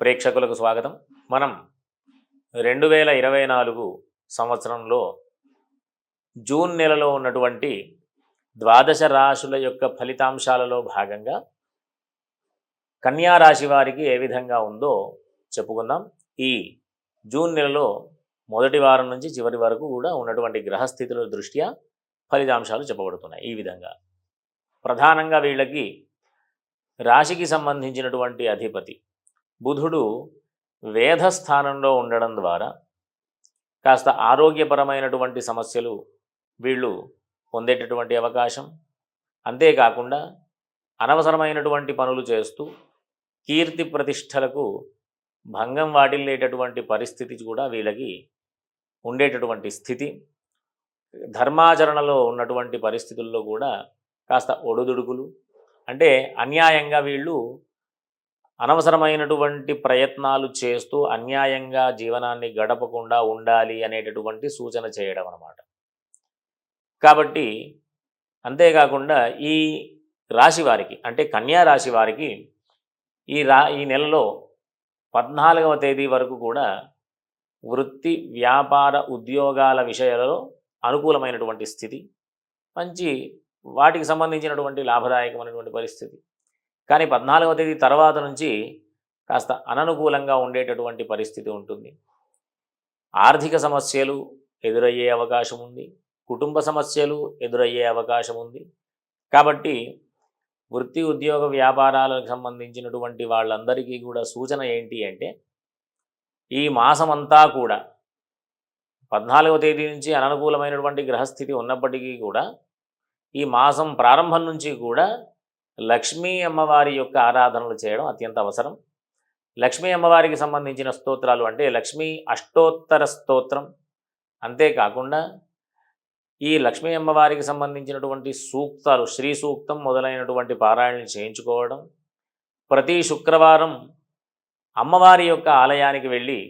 ప్రేక్షకులకు స్వాగతం. మనం 2024 సంవత్సరంలో జూన్ నెలలో ఉన్నటువంటి ద్వాదశ రాశుల యొక్క ఫలితాంశాలలో భాగంగా కన్యా రాశి వారికి ఏ విధంగా ఉందో చెప్పుకుందాం. ఈ జూన్ నెలలో మొదటి వారం నుంచి చివరి వరకు కూడా ఉన్నటువంటి గ్రహస్థితుల దృష్ట్యా ఫలితాంశాలు చెప్పబడుతున్నాయి. ఈ విధంగా ప్రధానంగా వీళ్ళకి రాశికి సంబంధించినటువంటి అధిపతి బుధుడు వేధస్థానంలో ఉండడం ద్వారా కాస్త ఆరోగ్యపరమైనటువంటి సమస్యలు వీళ్ళు పొందేటటువంటి అవకాశం, అంతేకాకుండా అనవసరమైనటువంటి పనులు చేస్తూ కీర్తి ప్రతిష్టలకు భంగం వాటిల్లేటటువంటి పరిస్థితి కూడా వీళ్ళకి ఉండేటటువంటి స్థితి. ధర్మాచరణలో ఉన్నటువంటి పరిస్థితుల్లో కూడా కాస్త ఒడుదుడుకులు, అంటే అన్యాయంగా వీళ్ళు అనవసరమైనటువంటి ప్రయత్నాలు చేస్తూ అన్యాయంగా జీవనాన్ని గడపకుండా ఉండాలి అనేటటువంటి సూచన చేయడం అన్నమాట. కాబట్టి అంతేకాకుండా ఈ రాశి వారికి, అంటే కన్యా రాశి వారికి ఈ నెలలో 14వ తేదీ వరకు కూడా వృత్తి వ్యాపార ఉద్యోగాల విషయాలలో అనుకూలమైనటువంటి స్థితి, మంచి వాటికి సంబంధించినటువంటి లాభదాయకమైనటువంటి పరిస్థితి. కానీ 14వ తేదీ తర్వాత నుంచి కాస్త అననుకూలంగా ఉండేటటువంటి పరిస్థితి ఉంటుంది. ఆర్థిక సమస్యలు ఎదురయ్యే అవకాశం ఉంది, కుటుంబ సమస్యలు ఎదురయ్యే అవకాశం ఉంది. కాబట్టి వృత్తి ఉద్యోగ వ్యాపారాలకు సంబంధించినటువంటి వాళ్ళందరికీ కూడా సూచన ఏంటి అంటే, ఈ మాసమంతా కూడా 14వ తేదీ నుంచి అననుకూలమైనటువంటి గ్రహస్థితి ఉన్నప్పటికీ కూడా ఈ మాసం ప్రారంభం నుంచి కూడా లక్ష్మీ అమ్మవారి యొక్క ఆరాధనలు చేయడం అత్యంత అవసరం. లక్ష్మీ అమ్మవారికి సంబంధించిన స్తోత్రాలు అంటే లక్ష్మీ అష్టోత్తర స్తోత్రం, అంతేకాకుండా ఈ లక్ష్మీ అమ్మవారికి సంబంధించినటువంటి సూక్తాలు, శ్రీ సూక్తం మొదలైనటువంటి పారాయణలు చేయించుకోవడం, ప్రతి శుక్రవారం అమ్మవారి యొక్క ఆలయానికి వెళ్ళి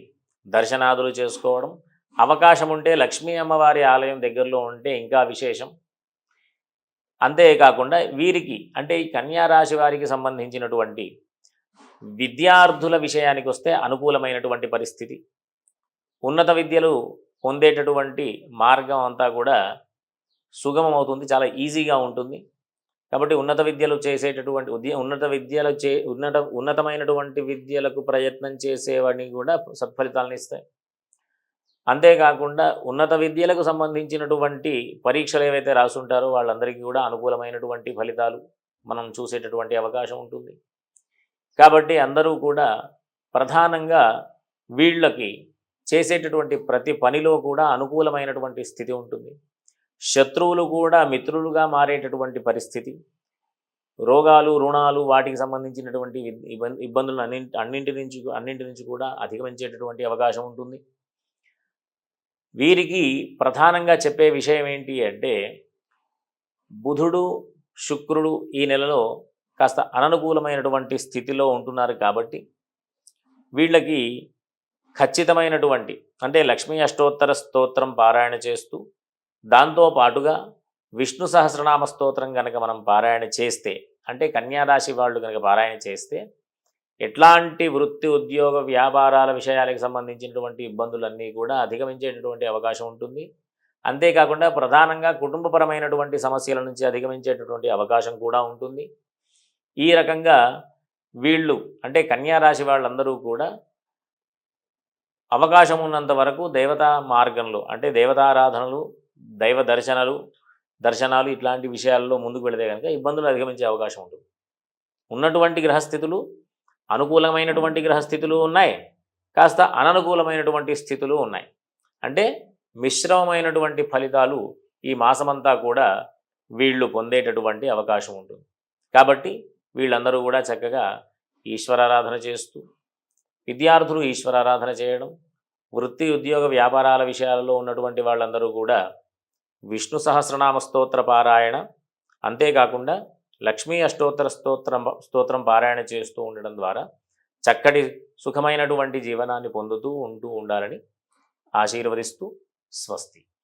దర్శనాదులు చేసుకోవడం, అవకాశం ఉంటే లక్ష్మీ అమ్మవారి ఆలయం దగ్గరలో ఉంటే ఇంకా విశేషం. అంతేకాకుండా వీరికి, అంటే ఈ కన్యా రాశి వారికి సంబంధించినటువంటి విద్యార్థుల విషయానికి వస్తే అనుకూలమైనటువంటి పరిస్థితి, ఉన్నత విద్యలు పొందేటటువంటి మార్గం అంతా కూడా సుగమం అవుతుంది, చాలా ఈజీగా ఉంటుంది. కాబట్టి ఉన్నత విద్యలు చేసేటటువంటి ఉన్నతమైనటువంటి విద్యలకు ప్రయత్నం చేసేవాడిని కూడా సత్ఫలితాలను ఇస్తాయి. అంతేకాకుండా ఉన్నత విద్యలకు సంబంధించినటువంటి పరీక్షలు ఏవైతే రాసుంటారో వాళ్ళందరికీ కూడా అనుకూలమైనటువంటి ఫలితాలు మనం చూసేటటువంటి అవకాశం ఉంటుంది. కాబట్టి అందరూ కూడా ప్రధానంగా వీళ్ళకి చేసేటటువంటి ప్రతి పనిలో కూడా అనుకూలమైనటువంటి స్థితి ఉంటుంది. శత్రువులు కూడా మిత్రులుగా మారేటటువంటి పరిస్థితి, రోగాలు రుణాలు వాటికి సంబంధించినటువంటి ఇబ్బందులను అన్నింటి నుంచి కూడా అధిగమించేటటువంటి అవకాశం ఉంటుంది. వీరికి ప్రధానంగా చెప్పే విషయం ఏంటి అంటే, బుధుడు శుక్రుడు ఈ నెలలో కాస్త అననుకూలమైనటువంటి స్థితిలో ఉంటున్నారు. కాబట్టి వీళ్ళకి ఖచ్చితమైనటువంటి, అంటే లక్ష్మీ అష్టోత్తర స్తోత్రం పారాయణ చేస్తూ దాంతో పాటుగా విష్ణు సహస్రనామ స్తోత్రం కనుక మనం పారాయణ చేస్తే, అంటే కన్యా రాశి వాళ్ళు కనుక పారాయణ చేస్తే ఎట్లాంటి వృత్తి ఉద్యోగ వ్యాపారాల విషయాలకు సంబంధించినటువంటి ఇబ్బందులన్నీ కూడా అధిగమించేటటువంటి అవకాశం ఉంటుంది. అంతేకాకుండా ప్రధానంగా కుటుంబపరమైనటువంటి సమస్యల నుంచి అధిగమించేటటువంటి అవకాశం కూడా ఉంటుంది. ఈ రకంగా వీళ్ళు, అంటే కన్యా రాశి వాళ్ళందరూ కూడా అవకాశం ఉన్నంత వరకు దేవతా మార్గంలో, అంటే దేవతారాధనలు, దైవ దర్శనాలు ఇట్లాంటి విషయాల్లో ముందుకు వెళితే కనుక ఇబ్బందులు అధిగమించే అవకాశం ఉంటుంది. ఉన్నటువంటి గ్రహస్థితులు, అనుకూలమైనటువంటి గ్రహస్థితులు ఉన్నాయి, కాస్త అననుకూలమైనటువంటి స్థితులు ఉన్నాయి. అంటే మిశ్రమమైనటువంటి ఫలితాలు ఈ మాసమంతా కూడా వీళ్ళు పొందేటటువంటి అవకాశం ఉంటుంది. కాబట్టి వీళ్ళందరూ కూడా చక్కగా ఈశ్వరారాధన చేస్తూ, విద్యార్థులు ఈశ్వరారాధన చేయడం, వృత్తి ఉద్యోగ వ్యాపారాల విషయాలలో ఉన్నటువంటి వాళ్ళందరూ కూడా విష్ణు సహస్రనామ స్తోత్ర పారాయణ, అంతేకాకుండా లక్ష్మీ అష్టోత్తర స్తోత్రం పారాయణ చేస్తూ ఉండడం ద్వారా చక్కటి సుఖమైనటువంటి జీవనాన్ని పొందుతూ ఉండాలని ఆశీర్వదిస్తూ స్వస్తి.